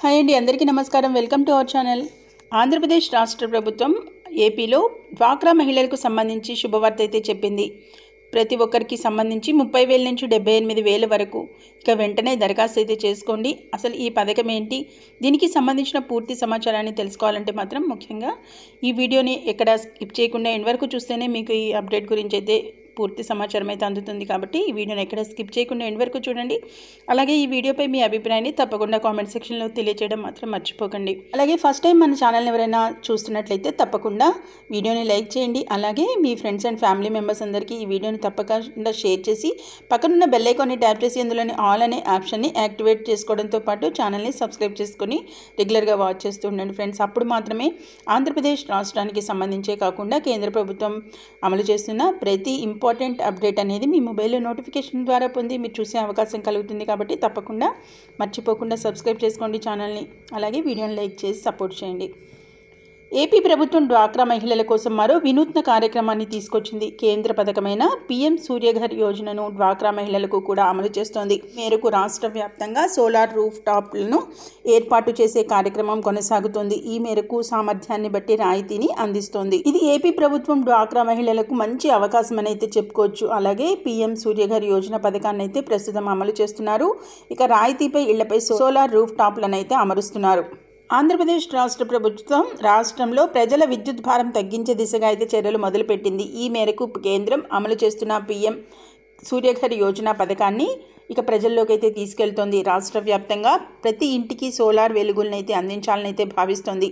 Hi అండి, అందరికీ నమస్కారం. Welcome to our channel. Andhra Pradesh రాష్ట్ర ప్రభుత్వం ఏపీలో డ్వాక్రా మహిళలకు సంబంధించి శుభవార్త అయితే చెప్పింది. ప్రతి ఒక్కరికి సంబంధించి 30,000 నుంచి 78,000 వరకు ఇక వెంటనే దరఖాస్తు అయితే చేసుకోండి. అసలు ఈ పథకం ఏంటి, దీనికి సంబంధించిన పూర్తి సమాచారాన్ని తెలుసుకోవాలంటే మాత్రం ముఖ్యంగా ఈ వీడియోని ఎక్కడ స్కిప్ చేయకుండా ఎండ్ వరకు చూస్తేనే మీకు ఈ అప్డేట్ గురించి అయితే పూర్తి సమాచారం అయితే అందుతుంది. కాబట్టి ఈ వీడియోని ఎక్కడ స్కిప్ చేయకుండా ఎండ్ వరకు చూడండి. అలాగే ఈ వీడియోపై మీ అభిప్రాయాన్ని తప్పకుండా కామెంట్ సెక్షన్లో తెలియజేయడం మాత్రం మర్చిపోకండి. అలాగే ఫస్ట్ టైం మన ఛానల్ని ఎవరైనా చూస్తున్నట్లయితే తప్పకుండా వీడియోని లైక్ చేయండి. అలాగే మీ ఫ్రెండ్స్ అండ్ ఫ్యామిలీ మెంబర్స్ అందరికీ ఈ వీడియోని తప్పకుండా షేర్ చేసి పక్కనున్న బెల్ ఐకాన్ని ట్యాప్ చేసి అందులోని ఆల్ అనే ఆప్షన్ని యాక్టివేట్ చేసుకోవడంతో పాటు ఛానల్ని సబ్స్క్రైబ్ చేసుకొని రెగ్యులర్గా వాచ్ చేస్తూ ఉండండి ఫ్రెండ్స్. అప్పుడు మాత్రమే ఆంధ్రప్రదేశ్ రాష్ట్రానికి సంబంధించే కాకుండా కేంద్ర ప్రభుత్వం అమలు చేస్తున్న ప్రతి ఇంపార్టెంట్ అప్డేట్ అనేది మీ మొబైల్లో నోటిఫికేషన్ ద్వారా పొంది మీరు చూసే అవకాశం కలుగుతుంది. కాబట్టి తప్పకుండా మర్చిపోకుండా సబ్స్క్రైబ్ చేసుకోండి ఛానల్ని. అలాగే వీడియోని లైక్ చేసి సపోర్ట్ చేయండి. ఏపీ ప్రభుత్వం డ్వాక్రా మహిళల కోసం మరో వినూత్న కార్యక్రమాన్ని తీసుకొచ్చింది. కేంద్ర పథకమైన పీఎం సూర్యఘర్ యోజనను డ్వాక్రా మహిళలకు కూడా అమలు చేస్తోంది. మేరకు రాష్ట్ర వ్యాప్తంగా సోలార్ రూఫ్ టాప్లను ఏర్పాటు చేసే కార్యక్రమం కొనసాగుతోంది. ఈ మేరకు సామర్థ్యాన్ని బట్టి రాయితీని అందిస్తోంది. ఇది ఏపీ ప్రభుత్వం డ్వాక్రా మహిళలకు మంచి అవకాశం అని అయితే చెప్పుకోవచ్చు. అలాగే పీఎం సూర్యఘర్ యోజన పథకాన్ని అయితే ప్రస్తుతం అమలు చేస్తున్నారు. ఇక రాయితీపై ఇళ్లపై సోలార్ రూఫ్ టాప్లను అయితే అమరుస్తున్నారు. ఆంధ్రప్రదేశ్ రాష్ట్ర ప్రభుత్వం రాష్ట్రంలో ప్రజల విద్యుత్ భారం తగ్గించే దిశగా అయితే చర్యలు మొదలుపెట్టింది. ఈ మేరకు కేంద్రం అమలు చేస్తున్న పీఎం సూర్యఘర్ యోజన పథకాన్ని ఇక ప్రజల్లోకి అయితే తీసుకెళ్తోంది. రాష్ట్ర వ్యాప్తంగా ప్రతి ఇంటికి సోలార్ వెలుగులను అయితే అందించాలని అయితే భావిస్తోంది.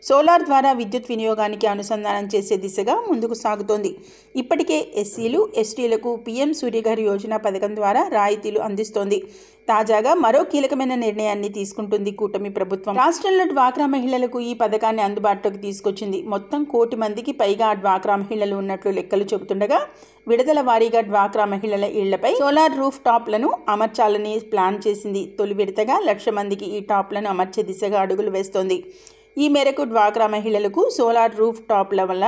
సోలార్ ద్వారా విద్యుత్ వినియోగానికి అనుసంధానం చేసే దిశగా ముందుకు సాగుతోంది. ఇప్పటికే ఎస్సీలు ఎస్టీలకు పీఎం సూర్యఘర్ యోజన పథకం ద్వారా రాయితీలు అందిస్తోంది. తాజాగా మరో కీలకమైన నిర్ణయాన్ని తీసుకుంటుంది కూటమి ప్రభుత్వం. రాష్ట్రంలో డ్వాక్రా మహిళలకు ఈ పథకాన్ని అందుబాటులోకి తీసుకొచ్చింది. మొత్తం 1 కోటి మందికి పైగా డ్వాక్రా మహిళలు ఉన్నట్లు లెక్కలు చెబుతుండగా విడతల వారీగా డ్వాక్రా మహిళల ఇళ్లపై సోలార్ రూఫ్ టాప్లను అమర్చాలని ప్లాన్ చేసింది. తొలి విడతగా 1,00,000 మందికి ఈ టాప్లను అమర్చే దిశగా అడుగులు వేస్తోంది. ఈ మేరకు డ్వాక్రా మహిళలకు సోలార్ రూఫ్ టాప్ల వల్ల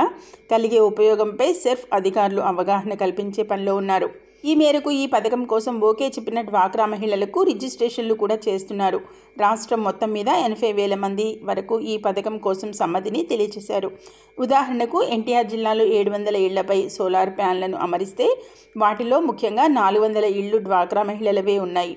కలిగే ఉపయోగంపై సెర్ఫ్ అధికారులు అవగాహన కల్పించే పనిలో ఉన్నారు. ఈ మేరకు ఈ పథకం కోసం ఓకే చెప్పిన డ్వాక్రా మహిళలకు రిజిస్ట్రేషన్లు కూడా చేస్తున్నారు. రాష్ట్రం మొత్తం మీద 80,000 మంది వరకు ఈ పథకం కోసం సమ్మతిని తెలియజేశారు. ఉదాహరణకు ఎన్టీఆర్ జిల్లాలో 700 ఇళ్లపై సోలార్ ప్యానెళ్లను అమరిస్తే వాటిలో ముఖ్యంగా 400 ఇళ్లు డ్వాక్రా మహిళలవే ఉన్నాయి.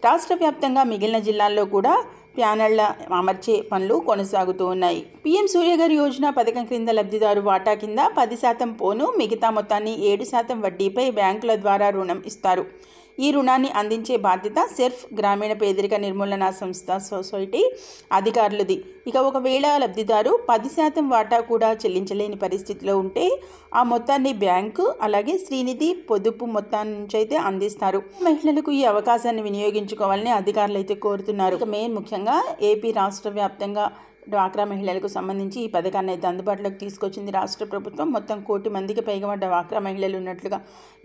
రాష్ట్ర వ్యాప్తంగా మిగిలిన జిల్లాల్లో కూడా ప్యానెళ్ల అమర్చే పనులు కొనసాగుతూ ఉన్నాయి. పీఎం సూర్యఘర్ యోజన పథకం క్రింద లబ్ధిదారు వాటా కింద 10% పోను, మిగతా మొత్తాన్ని 7% వడ్డీపై బ్యాంకుల ద్వారా రుణం ఇస్తారు. ఈ రుణాన్ని అందించే బాధ్యత సెర్ఫ్ గ్రామీణ పేదరిక నిర్మూలన సంస్థ సొసైటీ అధికారులది. ఇక ఒకవేళ లబ్ధిదారు 10% వాటా కూడా చెల్లించలేని పరిస్థితిలో ఉంటే ఆ మొత్తాన్ని బ్యాంకు అలాగే శ్రీనిధి పొదుపు మొత్తాన్ని నుంచి అయితే అందిస్తారు. మహిళలకు ఈ అవకాశాన్ని వినియోగించుకోవాలని అధికారులు అయితే కోరుతున్నారు. ఇక ముఖ్యంగా ఏపీ రాష్ట్ర వ్యాప్తంగా డ్వాక్రా మహిళలకు సంబంధించి ఈ పథకాన్ని అయితే అందుబాటులోకి తీసుకొచ్చింది రాష్ట్ర ప్రభుత్వం. మొత్తం 1 కోటి మందికి పైగా డ్వాక్రా మహిళలు ఉన్నట్లుగా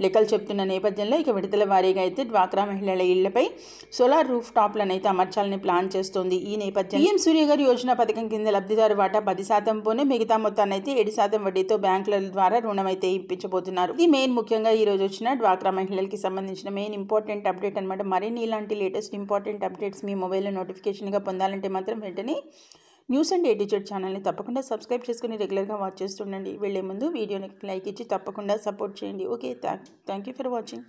లెక్కలు చెప్తున్న నేపథ్యంలో ఇక విడతల వారీగా అయితే డ్వాక్రా మహిళల ఇళ్లపై సోలార్ రూఫ్ టాప్లను అయితే అమర్చాలని ప్లాన్ చేస్తోంది. ఈ నేపథ్యంలో పీఎం సూర్యఘర్ యోజన పథకం కింద లబ్ధిదారు వాటా 10% పోను, మిగతా మొత్తాన్ని అయితే 7% వడ్డీతో బ్యాంకుల ద్వారా రుణం అయితే ఇప్పించబోతున్నారు. ఇది ముఖ్యంగా ఈ రోజు వచ్చిన డ్వాక్రా మహిళలకి సంబంధించిన ఇంపార్టెంట్ అప్డేట్ అనమాట. మరిన్ని ఇలాంటి లేటెస్ట్ ఇంపార్టెంట్ అప్డేట్స్ మీ మొబైల్లో నోటిఫికేషన్గా పొందాలంటే మాత్రం వెంటనే న్యూస్ అండ్ ఎడిటెడ్ ఛానల్ని తప్పకుండా సబ్స్క్రైబ్ చేసుకుని రెగ్యులర్గా వాచ్ చేస్తుండండి. వెళ్ళే ముందు వీడియోని లైక్ ఇచ్చి తప్పకుండా సపోర్ట్ చేయండి. Okay, thank you for watching.